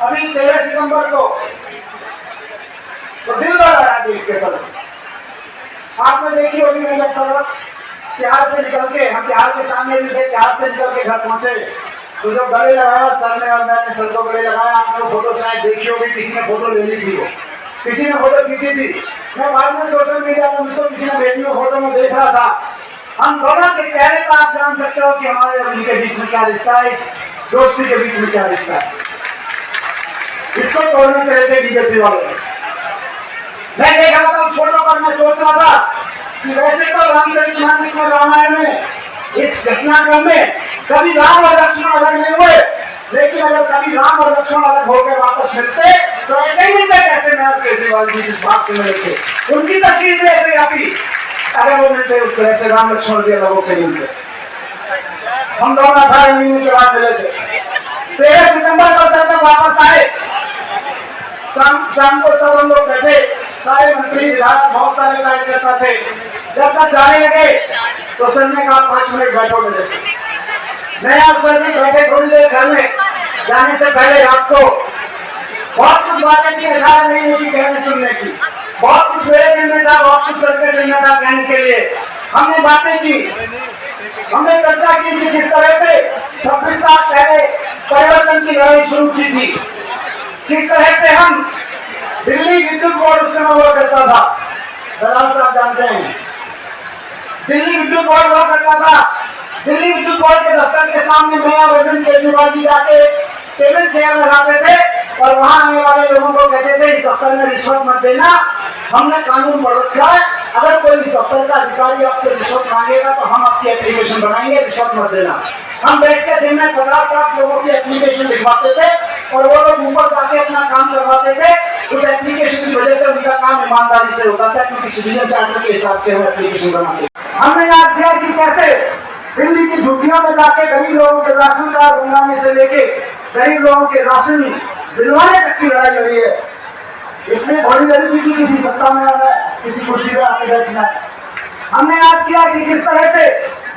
अभी 13 सितंबर को तो दिल भर देख के सब आपने देखी होगी मेरे सड़क प्यार से निकल के हम प्यार के सामने भी थे, प्यार से निकल के घर पहुंचे तो जब गले लगाया सर ने और मैंने सर को गले लगाया। आपने फोटो शायद देखी होगी, किसी ने फोटो ले ली थी, वो किसी ने फोटो खींची थी। मैं बाद में सोशल मीडिया पर मुझको किसी ने भेजी वो फोटो में देख रहा था। हम दोनों के चेहरे पर आप जान सकते हो कि हमारे और उनके बीच में क्या रिश्ता है, इस दोस्ती के बीच में क्या रिश्ता है। इसको तोड़ना चाहते थे बीजेपी वाले। मैं देख रहा था उस फोटो पर, मैं सोच रहा था कि वैसे तो रामचरितमानस में रामायण में इस घटनाक्रम में कभी राम और लक्ष्मण अलग नहीं हुए, लेकिन अगर कभी राम और लक्ष्मण अलग होकर वापस मिलते तो ऐसे ही मिलते जैसे मैं और केजरीवाल जी जिस बात से मिले थे, उनकी तस्वीर में ऐसे आती अगर वो मिलते उस तरह से राम लक्ष्मण भी अलग होकर मिलते। हम दोनों 18 महीने के बाद मिले थे। 13 सितंबर को सर तक वापस आए। शाम को सब हम लोग बैठे, सारे मंत्री विधायक बहुत सारे कार्यकर्ता थे। जब तक जाने लगे तो सर ने कहा 5 मिनट बैठो मेरे से। मैं आप सर भी बैठे थोड़ी देर घर में। जाने से पहले रात को बहुत कुछ बातें थी 18 महीने की कहने सुनने की, बहुत कुछ मेरे दिल में था, बहुत कुछ करके दिल में था कहने के लिए। हमने बातें की, हमने चर्चा की कि किस तरह से 26 साल पहले परिवर्तन की लड़ाई शुरू की थी, किस तरह से हम दिल्ली विद्युत बोर्ड उस समय हुआ करता था, दलाल साहब जानते हैं, दिल्ली विद्युत बोर्ड हुआ करता था। दिल्ली विद्युत बोर्ड के दफ्तर के सामने मैं और अरविंद केजरीवाल जी जाके टेबल चेयर लगाते थे और वहां आने वाले लोगों को कहते थे इस दफ्तर में रिश्वत मत देना, हमने कानून पढ़ रखा है, अगर कोई इस दफ्तर का अधिकारी आपसे रिश्वत मांगेगा तो हम आपकी एप्लीकेशन बनाएंगे, रिश्वत मत देना। हम बैठ के दिन में 50-60 लोगों की एप्लीकेशन लिखवाते थे और वो लोग ऊपर जाके अपना काम करवाते थे। उस एप्लीकेशन की वजह से उनका काम ईमानदारी से होता था, क्योंकि सिटीजन चार्टर के हिसाब से हम एप्लीकेशन बनाते। हमने याद किया कि कैसे दिल्ली की झुग्गियों में जाके गरीब लोगों के राशन कार्ड बनवाने से लेके गरीब लोगों के राशन दिलवाने तक की लड़ाई लड़ी है। इसमें बड़ी गरीबी की किसी सत्ता में आना है, किसी कुर्सी में आके बैठना है। हमने याद किया कि किस तरह से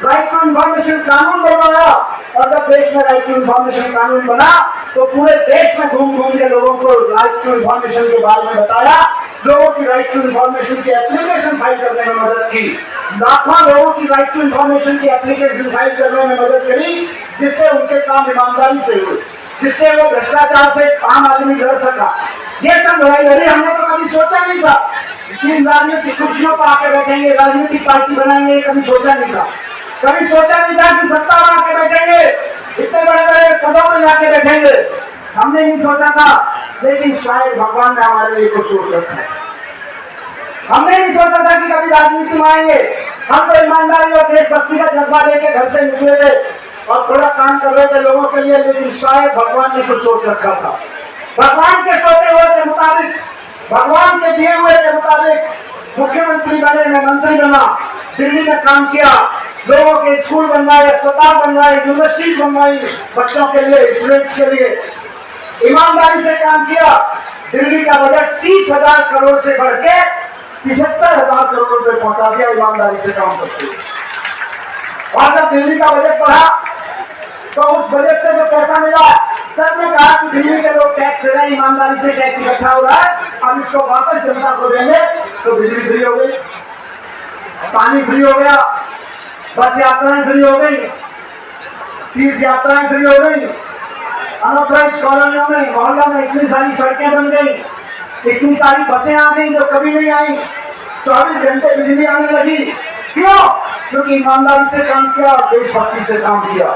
राइट टू इन्फॉर्मेशन कानून बनवाया और जब देश में राइट टू इन्फॉर्मेशन कानून बना तो पूरे देश में घूम घूम के लोगों को राइट टू इन्फॉर्मेशन के बारे में बताया, लोगों की राइट टू इन्फॉर्मेशन की एप्लीकेशन फाइल करने में मदद की, लाखों लोगों की राइट टू इन्फॉर्मेशन की एप्लीकेशन फाइल करने में मदद करी, जिससे उनके काम ईमानदारी से हुए, जिससे वो भ्रष्टाचार से आम आदमी डर सका। ये सब लड़ाई लड़ी। हमने तो कभी सोचा नहीं था कि राजनीतिक कुर्सियों पर आके बैठेंगे, राजनीतिक पार्टी बनाएंगे, कभी सोचा नहीं था। कभी सोचा नहीं था कि सत्ता में आके बैठेंगे, इतने बड़े बड़े पदों पर जाके बैठेंगे, हमने नहीं सोचा था। लेकिन शायद भगवान ने हमारे लिए कुछ सोच रखा है। हमने नहीं सोचा था कि कभी राजनीति में आएंगे। हम तो ईमानदारी और देशभक्ति का जज्बा लेके घर से निकले थे और थोड़ा काम कर रहे थे लोगों के लिए, लेकिन शायद भगवान ने कुछ सोच रखा था। भगवान के सोचे हुए के मुताबिक, भगवान के दिए हुए के मुताबिक मुख्यमंत्री बने, मैं मंत्री बना, दिल्ली में काम किया, लोगों के स्कूल बनवाए, अस्पताल बनवाए, यूनिवर्सिटीज बनवाई बच्चों के लिए, स्टूडेंट्स के लिए, ईमानदारी से काम किया। दिल्ली का बजट 30,000 करोड़ से बढ़ के 75,000 करोड़ रुपए पहुंचा दिया ईमानदारी से काम करते हुए। और जब दिल्ली का बजट बढ़ा तो उस बजट से जो पैसा मिला, सर ने कहा कि दिल्ली के लोग टैक्स दे रहे हैं, ईमानदारी से टैक्स इकट्ठा हो रहा है, अब इसको वापस जनता को देंगे तो बिजली फ्री हो गई, पानी फ्री हो गया, बस यात्राएं फ्री हो गई, तीर्थ यात्राएं फ्री हो गई, अनऑथराइज्ड कॉलोनियों में, मोहल्ला में इतनी सारी सड़कें बन गई, इतनी सारी बसें आ गई जो कभी नहीं आई, 24 घंटे बिजली आने लगी। क्यों? क्योंकि ईमानदारी से काम किया और देशभक्ति से काम किया।